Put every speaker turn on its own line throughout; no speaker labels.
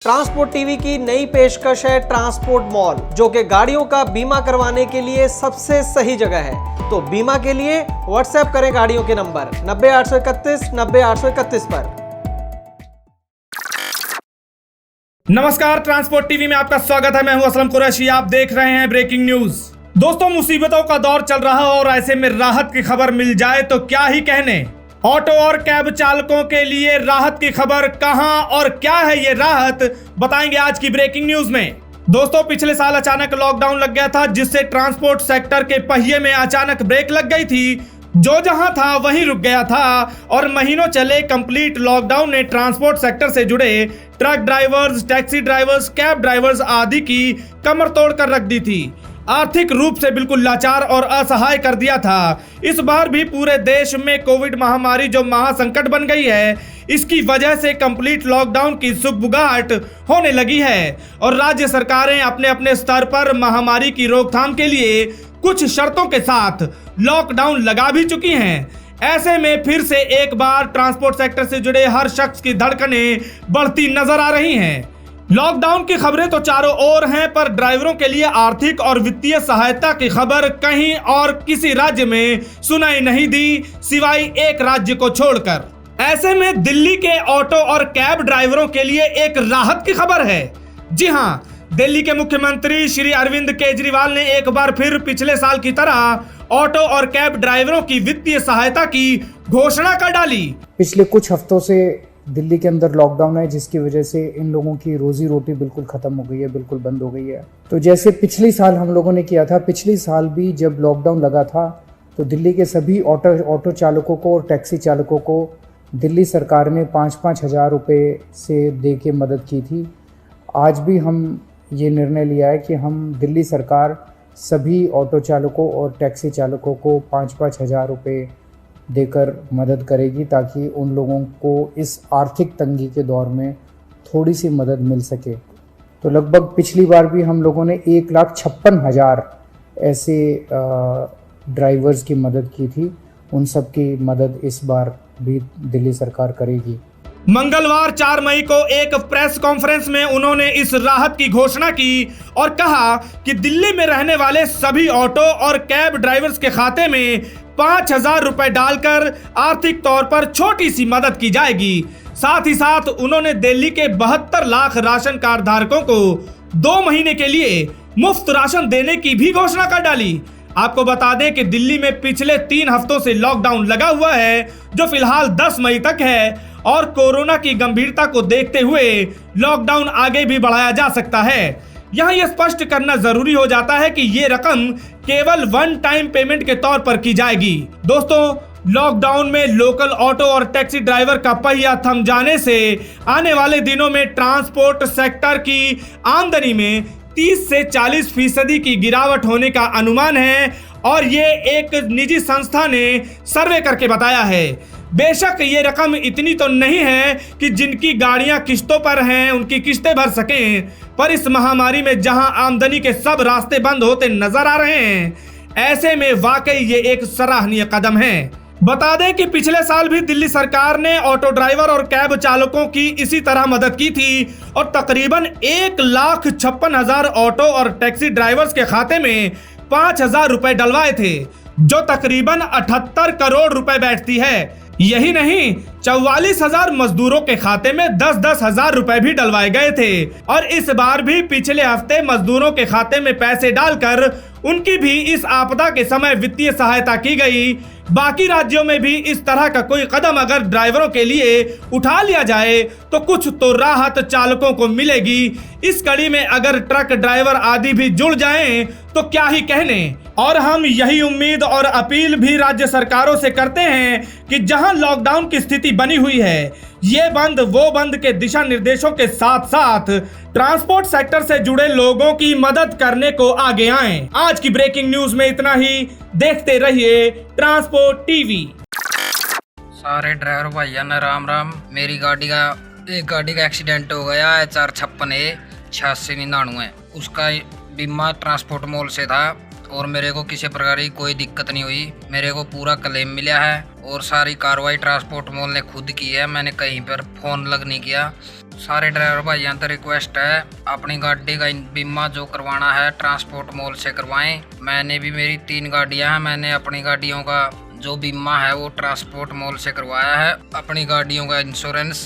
Transport TV की नई पेशकश है ट्रांसपोर्ट मॉल, जो कि गाड़ियों का बीमा करवाने के लिए सबसे सही जगह है। तो बीमा के लिए व्हाट्सएप करें गाड़ियों के नंबर 90-831-90-831 पर।
नमस्कार, ट्रांसपोर्ट टीवी में आपका स्वागत है। मैं हूं असलम कुरैशी। आप देख रहे हैं ब्रेकिंग न्यूज। दोस्तों, मुसीबतों का दौर चल रहा है और ऐसे में राहत की खबर मिल जाए तो क्या ही कहने। ऑटो और कैब चालकों के लिए राहत की खबर कहां और क्या है ये राहत, बताएंगे आज की ब्रेकिंग न्यूज में। दोस्तों, पिछले साल अचानक लॉकडाउन लग गया था, जिससे ट्रांसपोर्ट सेक्टर के पहिए में अचानक ब्रेक लग गई थी। जो जहां था वहीं रुक गया था और महीनों चले कंप्लीट लॉकडाउन ने ट्रांसपोर्ट सेक्टर से जुड़े truck drivers, taxi drivers, cab drivers आदि की कमर तोड़ कर रख दी थी। आर्थिक रूप से बिल्कुल लाचार और असहाय कर दिया था। इस बार भी पूरे देश में कोविड महामारी जो महासंकट बन गई है, इसकी वजह से कंप्लीट लॉकडाउन की सुगबुगाहट होने लगी है और राज्य सरकारें अपने अपने स्तर पर महामारी की रोकथाम के लिए कुछ शर्तों के साथ लॉकडाउन लगा भी चुकी हैं। ऐसे में फिर से एक बार ट्रांसपोर्ट सेक्टर से जुड़े हर शख्स की धड़कनें बढ़ती नजर आ रही हैं। लॉकडाउन की खबरें तो चारों ओर हैं, पर ड्राइवरों के लिए आर्थिक और वित्तीय सहायता की खबर कहीं और किसी राज्य में सुनाई नहीं दी, सिवाय एक राज्य को छोड़कर। ऐसे में दिल्ली के ऑटो और कैब ड्राइवरों के लिए एक राहत की खबर है। जी हां, दिल्ली के मुख्यमंत्री श्री अरविंद केजरीवाल ने एक बार फिर पिछले साल की तरह ऑटो और कैब ड्राइवरों की वित्तीय सहायता की घोषणा कर डाली।
पिछले कुछ हफ्तों से दिल्ली के अंदर लॉकडाउन है, जिसकी वजह से इन लोगों की रोजी रोटी बिल्कुल ख़त्म हो गई है, बिल्कुल बंद हो गई है। तो जैसे पिछले साल हम लोगों ने किया था, पिछले साल भी जब लॉकडाउन लगा था तो दिल्ली के सभी ऑटो चालकों को और टैक्सी चालकों को दिल्ली सरकार ने 5-5 हज़ार रुपये से दे के मदद की थी। आज भी हम ये निर्णय लिया है कि हम दिल्ली सरकार सभी ऑटो चालकों और टैक्सी चालकों को 5-5 हज़ार रुपये देकर मदद करेगी, ताकि उन लोगों को इस आर्थिक तंगी के दौर में थोड़ी सी मदद मिल सके। तो लगभग पिछली बार भी हम लोगों ने 1,56,000 ऐसे ड्राइवर्स की मदद की थी। उन सब की मदद इस बार भी दिल्ली सरकार करेगी।
मंगलवार 4 मई को एक प्रेस कॉन्फ्रेंस में उन्होंने इस राहत की घोषणा की और कहा कि दिल्ली में रहने वाले सभी ऑटो और कैब ड्राइवर्स के खाते में 5,000 रुपए डालकर आर्थिक तौर पर छोटी सी मदद की जाएगी। साथ ही साथ उन्होंने दिल्ली के 72 लाख राशन कार्ड धारकों को 2 महीने के लिए मुफ्त राशन देने की भी घोषणा कर डाली। आपको बता दें कि दिल्ली में पिछले 3 हफ्तों से लॉकडाउन लगा हुआ है, जो फिलहाल 10 मई तक है और कोरोना की गंभीरता को देखते हुए लॉकडाउन आगे भी बढ़ाया जा सकता है। यहाँ यह स्पष्ट करना जरूरी हो जाता है कि ये रकम केवल वन टाइम पेमेंट के तौर पर की जाएगी। दोस्तों, लॉकडाउन में लोकल ऑटो और टैक्सी ड्राइवर का पहिया थम जाने से आने वाले दिनों में ट्रांसपोर्ट सेक्टर की आमदनी में 30 से 40% की गिरावट होने का अनुमान है और ये एक निजी संस्था ने सर्वे करके बताया है। बेशक ये रकम इतनी तो नहीं है कि जिनकी गाड़ियां किस्तों पर हैं उनकी किस्तें भर सकें, पर इस महामारी में जहां आमदनी के सब रास्ते बंद होते नजर आ रहे हैं, ऐसे में वाकई ये एक सराहनीय कदम है। बता दें कि पिछले साल भी दिल्ली सरकार ने ऑटो ड्राइवर और कैब चालकों की इसी तरह मदद की थी और तकरीबन 1,56,000 ऑटो और टैक्सी ड्राइवर्स के खाते में 5,000 रुपए डलवाए थे, जो तकरीबन 78 करोड़ रुपए बैठती है। यही नहीं, 44,000 मजदूरों के खाते में 10-10 हज़ार रुपए भी डलवाए गए थे और इस बार भी पिछले हफ्ते मजदूरों के खाते में पैसे डालकर उनकी भी इस आपदा के समय वित्तीय सहायता की गई। बाकी राज्यों में भी इस तरह का कोई कदम अगर ड्राइवरों के लिए उठा लिया जाए तो कुछ तो राहत चालकों को मिलेगी। इस कड़ी में अगर ट्रक ड्राइवर आदि भी जुड़ जाएं तो क्या ही कहने। और हम यही उम्मीद और अपील भी राज्य सरकारों से करते हैं कि जहां लॉकडाउन की स्थिति बनी हुई है, ये बंद वो बंद के दिशा निर्देशों के साथ साथ ट्रांसपोर्ट सेक्टर से जुड़े लोगों की मदद करने को आगे आएं। आज की ब्रेकिंग न्यूज में इतना ही। देखते रहिए ट्रांसपोर्ट टीवी।
सारे ड्राइवर भैया ने राम राम। मेरी एक गाड़ी का एक्सीडेंट हो गया है, 456A8699 है। उसका बीमा ट्रांसपोर्ट मॉल से था और मेरे को किसी प्रकार की कोई दिक्कत नहीं हुई। मेरे को पूरा क्लेम मिला है और सारी कार्रवाई ट्रांसपोर्ट मॉल ने खुद की है। मैंने कहीं पर फोन लग नहीं किया। सारे ड्राइवर भाइयों से रिक्वेस्ट है, अपनी गाड़ी का बीमा जो करवाना है ट्रांसपोर्ट मॉल से करवाएं। मैंने भी, मेरी 3 गाड़ियां हैं, मैंने अपनी गाड़ियों का जो बीमा है वो ट्रांसपोर्ट मॉल से करवाया है। अपनी गाड़ियों का इंश्योरेंस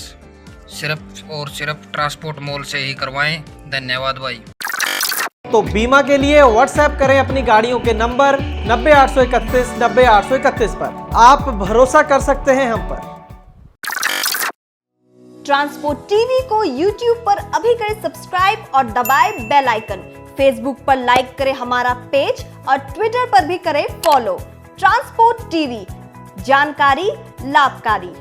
सिर्फ और सिर्फ ट्रांसपोर्ट मॉल से ही करवाएं। धन्यवाद भाई।
तो बीमा के लिए व्हाट्सएप करें अपनी गाड़ियों के नंबर 90-831 90-831 पर। आप भरोसा कर सकते हैं हम पर।
ट्रांसपोर्ट टीवी को YouTube पर अभी करें सब्सक्राइब और दबाएं बेल आइकन। फेसबुक पर लाइक करें हमारा पेज और ट्विटर पर भी करें फॉलो। ट्रांसपोर्ट टीवी, जानकारी लाभकारी।